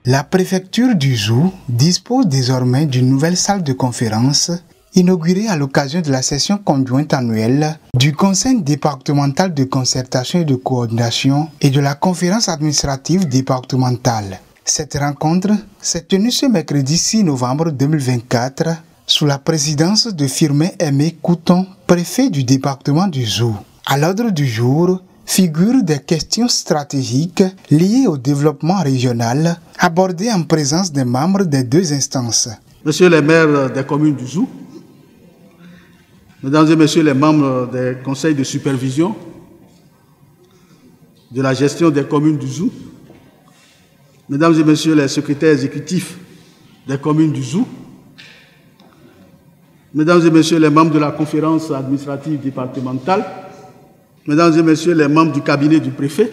La préfecture du Zou dispose désormais d'une nouvelle salle de conférence inaugurée à l'occasion de la session conjointe annuelle du Conseil départemental de concertation et de coordination et de la conférence administrative départementale. Cette rencontre s'est tenue ce mercredi 6 novembre 2024 sous la présidence de Firmin Aimé Couton, préfet du département du Zou. À l'ordre du jour figurent des questions stratégiques liées au développement régional abordées en présence des membres des deux instances. Messieurs les maires des communes du Zou, Mesdames et Messieurs les membres des conseils de supervision de la gestion des communes du Zou, Mesdames et Messieurs les secrétaires exécutifs des communes du Zou, Mesdames et Messieurs les membres de la conférence administrative départementale, Mesdames et Messieurs les membres du cabinet du préfet,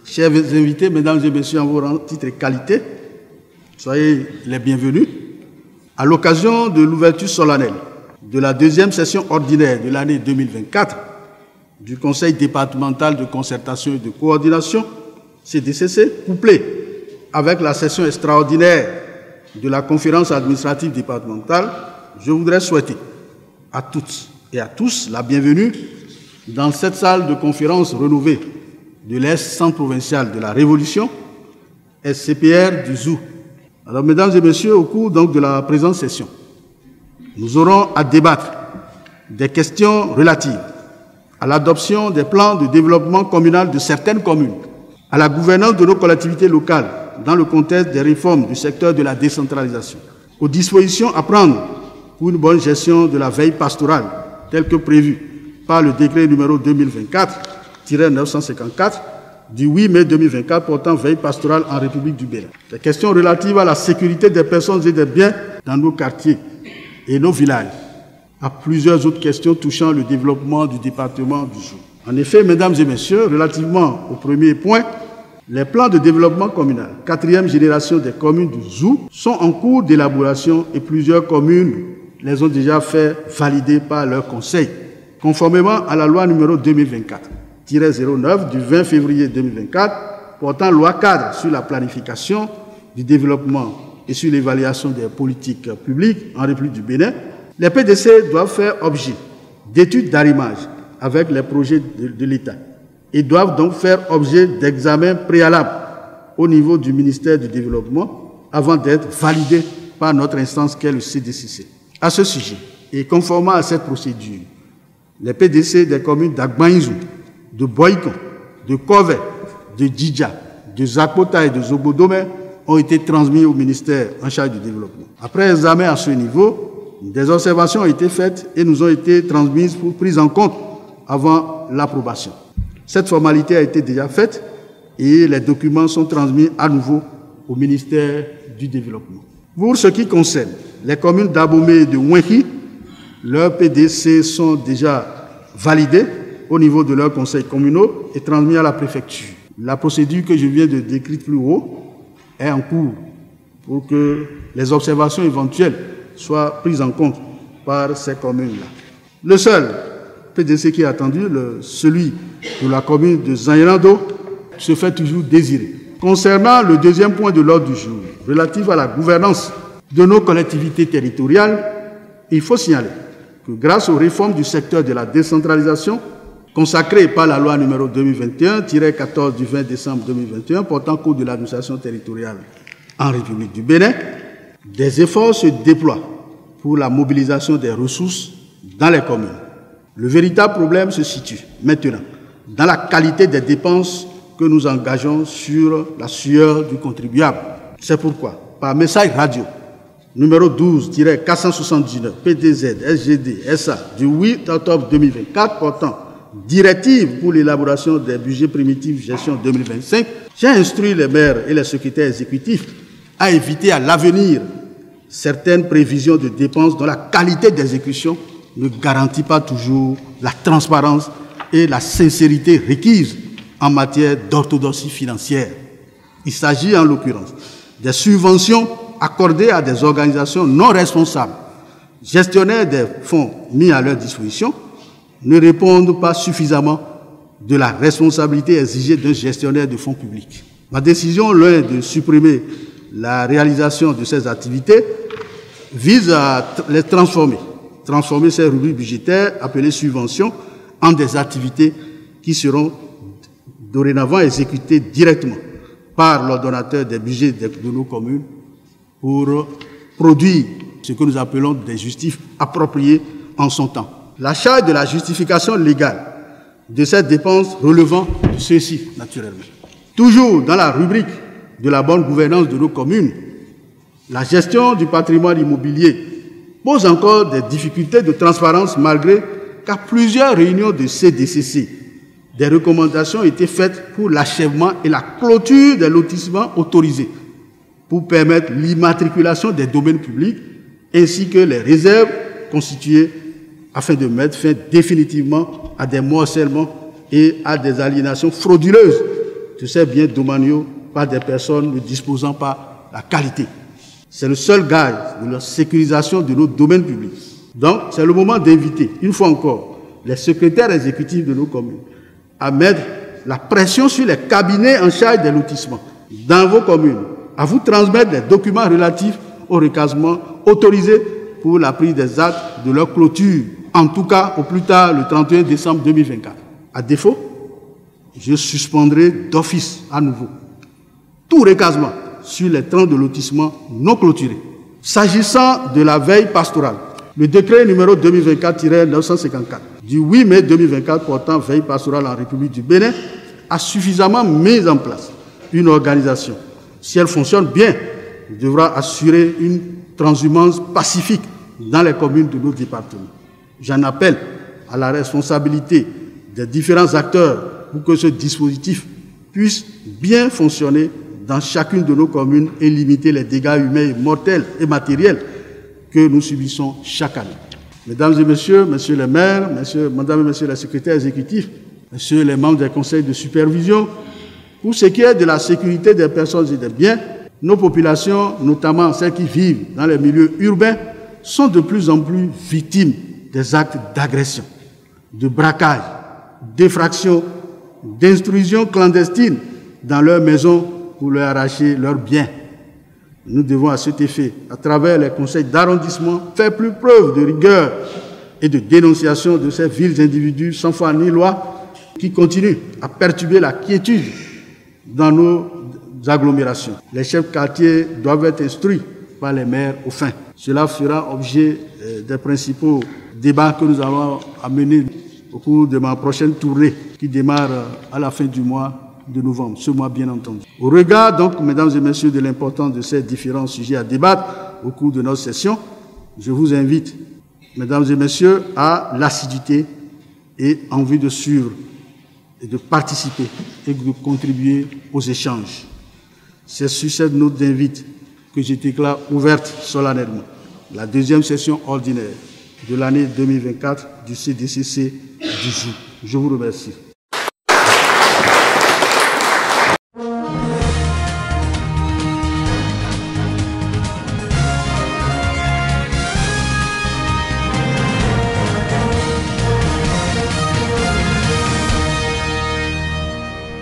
chers invités, Mesdames et Messieurs en vos rangs, titres et qualités, soyez les bienvenus à l'occasion de l'ouverture solennelle de la deuxième session ordinaire de l'année 2024 du Conseil départemental de concertation et de coordination, CDCC, couplée avec la session extraordinaire de la conférence administrative départementale. Je voudrais souhaiter à toutes et à tous la bienvenue dans cette salle de conférence rénovée de l'Est Centre provincial de la Révolution, SCPR du Zou. Alors, Mesdames et Messieurs, au cours donc de la présente session, nous aurons à débattre des questions relatives à l'adoption des plans de développement communal de certaines communes, à la gouvernance de nos collectivités locales dans le contexte des réformes du secteur de la décentralisation, aux dispositions à prendre pour une bonne gestion de la veille pastorale, telle que prévue par le décret numéro 2024-954 du 8 mai 2024 portant veille pastorale en République du Bénin. Les questions relatives à la sécurité des personnes et des biens dans nos quartiers et nos villages, à plusieurs autres questions touchant le développement du département du Zou. En effet, Mesdames et Messieurs, relativement au premier point, les plans de développement communal, quatrième génération des communes du Zou, sont en cours d'élaboration et plusieurs communes les ont déjà fait valider par leur conseil, conformément à la loi numéro 2024-09 du 20 février 2024 portant loi cadre sur la planification du développement et sur l'évaluation des politiques publiques en République du Bénin. Les PDC doivent faire objet d'études d'arrimage avec les projets de l'État et doivent donc faire objet d'examen préalable au niveau du ministère du Développement avant d'être validés par notre instance qu'est le CDCC. À ce sujet, et conformément à cette procédure, les PDC des communes d'Agbaïzou, de Boïkon, de Kové, de Djidja, de Zakota et de Zobodomé ont été transmis au ministère en charge du développement. Après examen à ce niveau, des observations ont été faites et nous ont été transmises pour prise en compte avant l'approbation. Cette formalité a été déjà faite et les documents sont transmis à nouveau au ministère du Développement. Pour ce qui concerne les communes d'Abomey et de Ouenki, leurs PDC sont déjà validés au niveau de leurs conseils communaux et transmis à la préfecture. La procédure que je viens de décrire plus haut est en cours pour que les observations éventuelles soient prises en compte par ces communes-là. Le seul PDC qui est attendu, celui de la commune de Zanyarando, se fait toujours désirer. Concernant le deuxième point de l'ordre du jour, relatif à la gouvernance de nos collectivités territoriales, il faut signaler que grâce aux réformes du secteur de la décentralisation, consacrées par la loi numéro 2021-14 du 20 décembre 2021 portant code de l'administration territoriale en République du Bénin, des efforts se déploient pour la mobilisation des ressources dans les communes. Le véritable problème se situe maintenant dans la qualité des dépenses que nous engageons sur la sueur du contribuable. C'est pourquoi, par message radio numéro 12-479 PDZ SGD SA du 8 octobre 2024 portant directive pour l'élaboration des budgets primitifs gestion 2025, j'ai instruit les maires et les secrétaires exécutifs à éviter à l'avenir certaines prévisions de dépenses dont la qualité d'exécution ne garantit pas toujours la transparence et la sincérité requises en matière d'orthodoxie financière. Il s'agit en l'occurrence des subventions accordées à des organisations non responsables, gestionnaires des fonds mis à leur disposition, ne répondent pas suffisamment de la responsabilité exigée d'un gestionnaire de fonds publics. Ma décision, loin de supprimer la réalisation de ces activités, vise à les transformer ces rubriques budgétaires appelées subventions en des activités qui seront dorénavant exécutées directement par l'ordonnateur des budgets de nos communes pour produire ce que nous appelons des justifs appropriés en son temps. La charge de la justification légale de cette dépense relevant de ceux-ci, naturellement. Toujours dans la rubrique de la bonne gouvernance de nos communes, la gestion du patrimoine immobilier pose encore des difficultés de transparence malgré qu'à plusieurs réunions de CDCC, des recommandations ont été faites pour l'achèvement et la clôture des lotissements autorisés pour permettre l'immatriculation des domaines publics ainsi que les réserves constituées afin de mettre fin définitivement à des morcellements et à des aliénations frauduleuses de ces biens domaniaux par des personnes ne disposant pas la qualité. C'est le seul gage de la sécurisation de nos domaines publics. Donc, c'est le moment d'inviter, une fois encore, les secrétaires exécutifs de nos communes à mettre la pression sur les cabinets en charge des lotissements dans vos communes, à vous transmettre les documents relatifs au recasement autorisés pour la prise des actes de leur clôture, en tout cas au plus tard le 31 décembre 2024. À défaut, je suspendrai d'office à nouveau tout recasement sur les 30 de lotissement non clôturés. S'agissant de la veille pastorale, le décret numéro 2024-954 du 8 mai 2024 portant veille pastorale en République du Bénin a suffisamment mis en place une organisation. Si elle fonctionne bien, elle devra assurer une transhumance pacifique dans les communes de nos départements. J'en appelle à la responsabilité des différents acteurs pour que ce dispositif puisse bien fonctionner dans chacune de nos communes et limiter les dégâts humains, mortels et matériels que nous subissons chaque année. Mesdames et messieurs, messieurs les maires, mesdames et messieurs les secrétaires exécutifs, messieurs les membres des conseils de supervision, pour ce qui est de la sécurité des personnes et des biens, nos populations, notamment celles qui vivent dans les milieux urbains, sont de plus en plus victimes des actes d'agression, de braquage, d'effraction, d'intrusion clandestine dans leurs maisons pour leur arracher leurs biens. Nous devons à cet effet, à travers les conseils d'arrondissement, faire plus preuve de rigueur et de dénonciation de ces vils individus sans foi ni loi qui continuent à perturber la quiétude dans nos agglomérations. Les chefs de quartier doivent être instruits par les maires aux fins. Cela fera objet des principaux débats que nous allons amener au cours de ma prochaine tournée qui démarre à la fin du mois de novembre, ce mois bien entendu. Au regard donc, mesdames et messieurs, de l'importance de ces différents sujets à débattre au cours de notre session, je vous invite, mesdames et messieurs, à l'assiduité et envie de suivre et de participer et de contribuer aux échanges. C'est sur cette note d'invite que je déclare ouverte solennellement la deuxième session ordinaire de l'année 2024 du CDCC du jour. Je vous remercie.